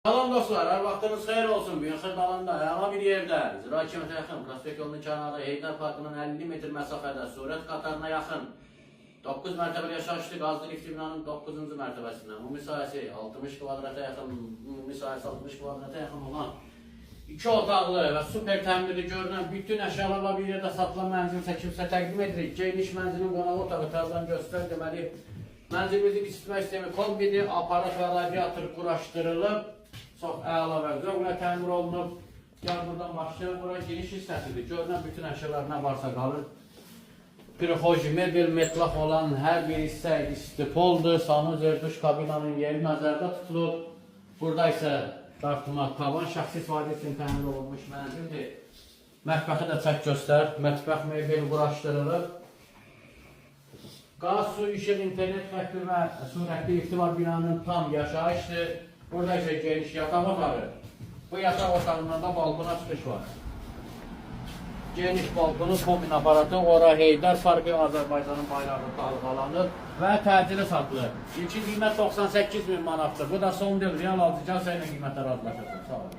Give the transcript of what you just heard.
Salam dostlar, hər vaxtınız xeyir olsun. Bu gün Xırdalanda, əla bir yerdə, İcra Hakimiyyətə yaxın, Prospekt yolunun kənarı, Heydər Parkının 50 metr məsafədə, Surət qatarına yaxın 9 mərtəbəli yaşayışlı qazlı lift binanın 9-cu mərtəbəsindən, ümumi sahəsi 60 kvadrata yaxın, ümumi sahəsi 60 kvadrata yaxın olan 2 otaqlı və super təmirli görünən bütün əşyalarla bir yerdə satılan mənzil çəkimsə təqdim edirik. Geniş mənzilin qonağı otağı tərzdən göstər, deməli, mənzilimizin isitmə sistemi kombidir, aparat və radiator quraşdırılıb. Çox əla və zövqlə təmir olunub. Gəl buradan başlayalım. Bura giriş hissəsidir. Görünən bütün əşyalar nə varsa qalır. Prixoji, mebel, metlaq olan hər bir hissə istipoldur. Sanuzer, duş kabinanın yeri nəzərdə tutulub. Burada isə dartma, tavan şəxsi istifadə üçün təmir olunmuş mənzildir. Mətbəxi də çək göstər. Mətbəx mebel quraşdırılıb. Qaz, su, işıq, internet xətti və sürətli lifti var binanın tam yaşayışdır. Burada ise geniş yataq otağı. Bu yataq otağından da balkona çıxış var. Geniş balkonu, kombin aparatı, ora Heydər Parkı, Azərbaycanın bayrağı dalğalanır və təcili satılır. İlkin qiymət 98.000 manatdır. Bu da son del real alıcı ilə qiymətə razılaşırsın. Sağ olun.